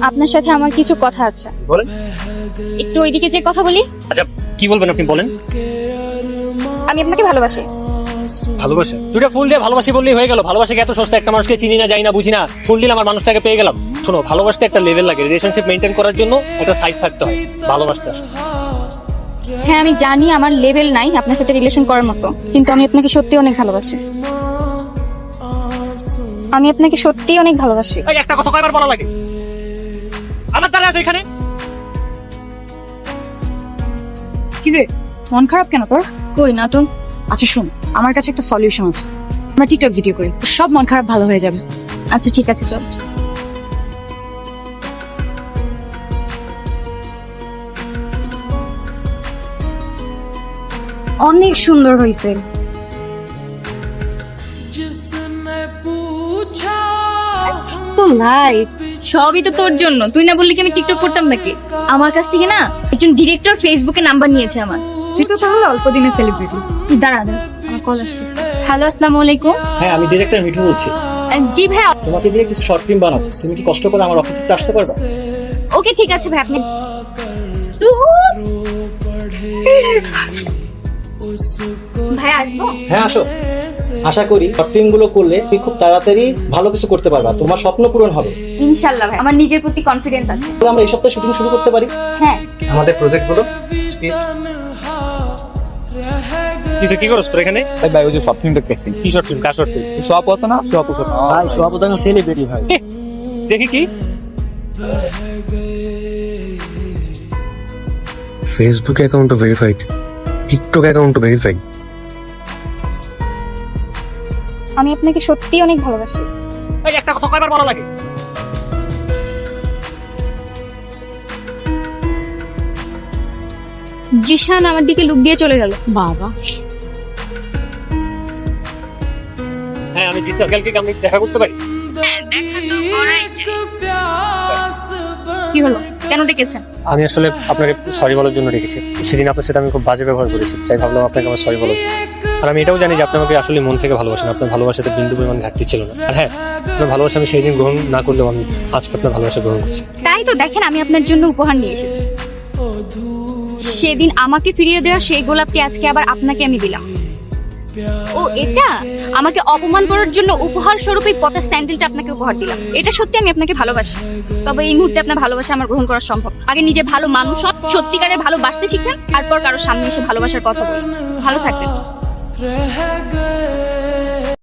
আপনার সাথে আমার কিছু কথা আছে। বলেন। একটু ওইদিকে যে কথা বলি। আচ্ছা, কি বলবেন আপনি বলেন। আমি আপনাকে ভালোবাসি। ভালোবাসা? দুটা ফুল দিয়ে ভালোবাসি বললেই হয়ে গেল? ভালোবাসা কি এত সস্তা? একটা মানুষকে চিনি না, জানি না, বুঝি না, ফুল দিলে আমার মানুষটাকে পেয়ে গেলাম? শোনো, ভালোবাসতে একটা লেভেল লাগে, রিলেশনশিপ মেনটেন করার জন্য একটা সাইজ থাকতে হয়। ভালোবাসতে আসছে। হ্যাঁ আমি জানি আমার লেভেল নাই আপনার সাথে রিলেশন করার মতো, কিন্তু আমি আপনাকে সত্যি অনেক ভালোবাসি। আমি আপনাকে সত্যি অনেক ভালোবাসি। এই একটা কথা কয়বার বলা লাগে? আমার তারা আছে এখানে। কি রে, মন খারাপ কেন তোর? কই না তো। আচ্ছা শোন, আমার কাছে একটা সলিউশন আছে। আমরা টিকটক ভিডিও করি, তোর সব মন খারাপ ভালো হয়ে যাবে। আচ্ছা ঠিক আছে, চল। অনেক সুন্দর হয়েছে। তো লাইট সবই তো তোর জন্য, তুই না বললি কি আমি টিকটক করতাম নাকি? আমার কাছ থেকে না একজন ডিরেক্টর ফেসবুকে নাম্বার নিয়েছে আমার। তুই তো তাহলে অল্প দিনে সেলিব্রিটি। দাঁড়া দাঁড়া, আমার কল আসছে। হ্যালো, আসসালামু আলাইকুম। হ্যাঁ, আমি ডিরেক্টর মিঠু বলছি। জি ভাই। তোমাকে দিয়ে কিছু শর্ট ফিল্ম বানাবো, তুমি কি কষ্ট করে আমার অফিসে আসতে পারবে? ওকে ঠিক আছে ভাই, আপনি ভাই আসবো। হ্যাঁ আসো, আশা করি শর্ট ফিল্ম গুলো করলে তুমি খুব তাড়াতাড়ি ভালো কিছু করতে পারবা, তোমার স্বপ্ন পূরণ হবে। ইনশাআল্লাহ ভাই, আমার নিজের প্রতি কনফিডেন্স আছে। তাহলে আমরা এই সপ্তাহে শুটিং শুরু করতে পারি। হ্যাঁ। আমাদের প্রজেক্ট গুলো কিছু কি করছ তোর এখানে? ভাই ওই যে শর্ট ফিল্ম দেখতেছি। কি শর্ট ফিল্ম? কার শর্ট ফিল্ম? সব আছে না, সব আছে। ভাই সব তো সেলিব্রিটি ভাই। দেখি কি? ফেসবুক অ্যাকাউন্টও ভেরিফাইড, টিকটক অ্যাকাউন্টও ভেরিফাইড। আমি আপনাকে সত্যি অনেক ভালোবাসি। এই একটা কথা কয়বার বলা লাগে? জিশান আমার দিকে লুক দিয়ে চলে গেল। বাবা, হ্যাঁ আমি জিসা, কালকে কি আমি দেখা করতে পারি? হ্যাঁ দেখা তো করাই যায়। কি হলো, কেন ডেকেছেন? আমি আসলে আপনাকে সরি বলার জন্য রেখেছি। সেদিন আপনার সাথে আমি খুব বাজে ব্যবহার করেছি, তাই ভাবলাম আপনাকে আমার সরি বলা উচিত। আর আমি এটাও জানি যে আপনি আমাকে আসলে মন থেকে ভালোবাসেন, আপনার ভালোবাসাতে বিন্দু পরিমাণ ঘাটতি ছিল না। আর হ্যাঁ, আপনার ভালোবাসা আমি সেই দিন গ্রহণ না করলেও আমি আজকে আপনার ভালোবাসা গ্রহণ করছি। তাই তো দেখেন, আমি আপনার জন্য উপহার নিয়ে এসেছি। সেদিন আমাকে ফিরিয়ে দেওয়া সেই গোলাপটি আজকে আবার আপনাকে আমি দিলাম। ও এটা আমাকে অপমান করার জন্য উপহার স্বরূপ এই পচা স্যান্ডেলটা আপনাকে উপহার দিলাম। এটা সত্যি আমি আপনাকে ভালোবাসি, তবে এই মুহূর্তে আপনার ভালোবাসা আমার গ্রহণ করা সম্ভব। আগে নিজে ভালো মানুষ হন, সত্যিকারের ভালোবাসতে শিখেন, তারপর কারো সামনে এসে ভালোবাসার কথা বলুন। ভালো থাকবেন।